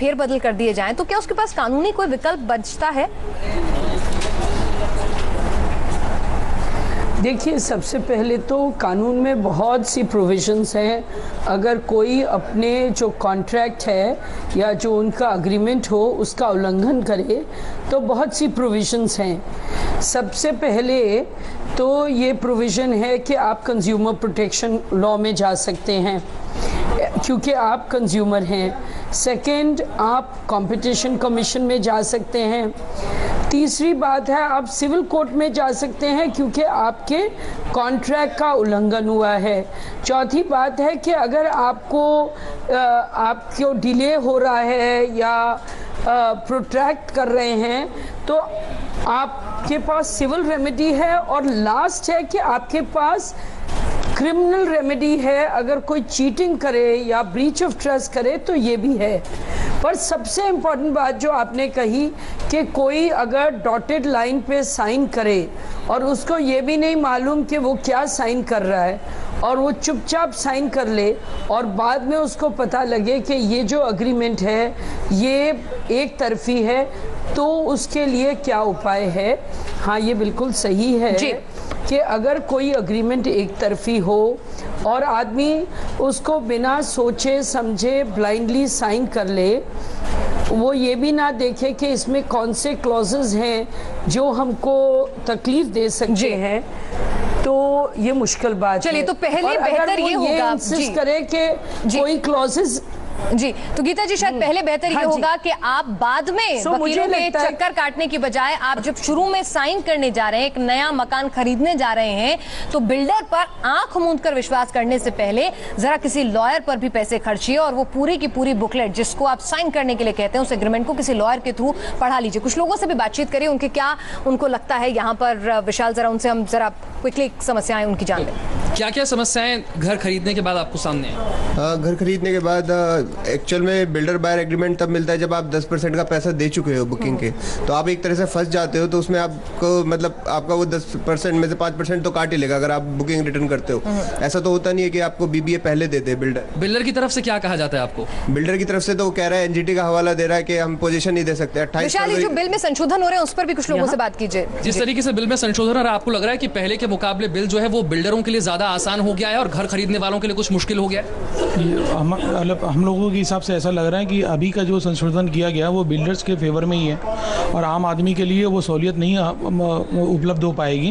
फेरबदल कर दिए जाएं, तो क्या उसके पास कानूनी कोई विकल्प बचता है? देखिए, सबसे पहले तो कानून में बहुत सी प्रोविजंस हैं। अगर कोई अपने जो कॉन्ट्रैक्ट है या जो उनका एग्रीमेंट हो उसका उल्लंघन करे तो बहुत सी प्रोविजंस हैं। सबसे पहले तो ये प्रोविज़न है कि आप कंज्यूमर प्रोटेक्शन लॉ में जा सकते हैं क्योंकि आप कंज्यूमर हैं। सेकंड, आप कंपटीशन कमीशन में जा सकते हैं। तीसरी बात है, आप सिविल कोर्ट में जा सकते हैं क्योंकि आपके कॉन्ट्रैक्ट का उल्लंघन हुआ है। चौथी बात है कि अगर आपको डिले हो रहा है या प्रोट्रैक्ट कर रहे हैं तो आपके पास सिविल रेमेडी है। और लास्ट है कि आपके पास क्रिमिनल रेमेडी है। अगर कोई चीटिंग करे या ब्रीच ऑफ ट्रस्ट करे तो ये भी है। पर सबसे इम्पॉर्टेंट बात जो आपने कही कि कोई अगर डॉटेड लाइन पे साइन करे और उसको ये भी नहीं मालूम कि वो क्या साइन कर रहा है और वो चुपचाप साइन कर ले और बाद में उसको पता लगे कि ये जो एग्रीमेंट है ये एक तरफी है, तो उसके लिए क्या उपाय है? हाँ, ये बिल्कुल सही है कि अगर कोई एग्रीमेंट एक तरफी हो और आदमी उसको बिना सोचे समझे ब्लाइंडली साइन कर ले, वो ये भी ना देखे कि इसमें कौन से क्लॉजेस हैं जो हमको तकलीफ दे सकते हैं, तो ये मुश्किल बात है। चलिए, तो पहले बेहतर ये होगा इंसिस्ट करे कि कोई क्लॉजेस जी, तो गीता जी शायद पहले बेहतर ये होगा कि आप बाद में वकीलों के चक्कर काटने की बजाय आप जब शुरू में साइन करने जा रहे हैं, एक नया मकान खरीदने जा रहे हैं, तो बिल्डर पर आंख मूंदकर विश्वास करने से पहले जरा किसी लॉयर पर भी पैसे खर्चिए और वो पूरी की पूरी बुकलेट जिसको आप साइन करने के लिए कहते हैं उस एग्रीमेंट को किसी लॉयर के थ्रू पढ़ा लीजिए। कुछ लोगों से भी बातचीत करिए, उनके क्या उनको लगता है यहाँ पर। विशाल, जरा उनसे हम जरा क्विकली समस्याएं उनकी जान लें। क्या क्या समस्याएं घर खरीदने के बाद आपको सामने है? घर खरीदने के बाद एक्चुअल में बिल्डर बायर एग्रीमेंट तब मिलता है जब आप 10% का पैसा दे चुके हो बुकिंग के, तो आप एक तरह से फंस जाते हो। तो उसमें आपको मतलब आपका वो 10% में से 5% तो काट ही लेगा अगर आप बुकिंग रिटर्न करते हो। ऐसा तो होता नहीं है कि आपको बीबीए पहले देते बिल्डर की तरफ से क्या कहा जाता है आपको? बिल्डर की तरफ से तो वो कह रहा है, एनजीटी का हवाला दे रहा है कि हम पोजीशन नहीं दे सकते। 28 जो बिल में संशोधन हो रहे हैं उस पर भी कुछ लोगों से बात कीजिए। जिस तरीके से बिल में संशोधन हो रहा है, आपको लग रहा है कि पहले के मुकाबले बिल जो है वो बिल्डरों के लिए ज्यादा आसान हो गया है और घर खरीदने वालों के लिए कुछ मुश्किल हो गया है? हम लोगों के हिसाब से ऐसा लग रहा है कि अभी का जो संशोधन किया गया वो बिल्डर्स के फेवर में ही है और आम आदमी के लिए वो सहूलियत नहीं उपलब्ध हो पाएगी।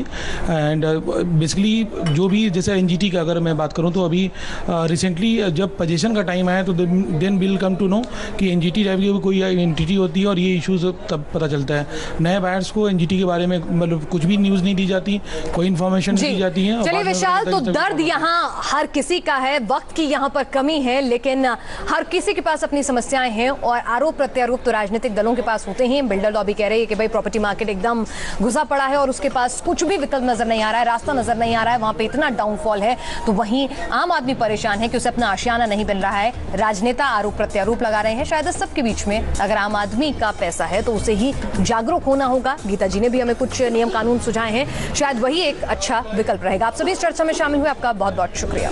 एंड बेसिकली जो भी जैसे एनजीटी का अगर मैं बात करूं तो अभी रिसेंटली जब पोजीशन का टाइम आया तो then will come to know कि एनजीटी टाइप की कोई एंटिटी होती है और ये इश्यूज तब पता चलता है। नए बायर्स को एनजीटी के बारे में मतलब कुछ भी न्यूज़ नहीं दी जाती, कोई इन्फॉर्मेशन नहीं दी जाती है। चलिए विशाल, तो दर्द यहाँ हर किसी का है, वक्त की यहाँ पर कमी है, लेकिन हर किसी के पास अपनी समस्याएं हैं और आरोप प्रत्यारोप तो राजनीतिक दलों के पास होते हैं। बिल्डर लॉबी कह रही है कि भाई प्रॉपर्टी मार्केट एकदम घुसा पड़ा है और उसके पास कुछ भी विकल्प नजर नहीं आ रहा है, रास्ता नजर नहीं आ रहा है, वहां पे इतना डाउनफॉल है। तो वहीं आम आदमी परेशान है कि उसे अपना आशियाना नहीं बन रहा है। राजनेता आरोप प्रत्यारोप लगा रहे हैं। शायद इस सब के बीच में अगर आम आदमी का पैसा है तो उसे ही जागरूक होना होगा। गीता जी ने भी हमें कुछ नियम कानून सुझाए हैं, शायद वही एक अच्छा विकल्प रहेगा। आप सभी इस चर्चा में शामिल हुए, आपका बहुत बहुत शुक्रिया।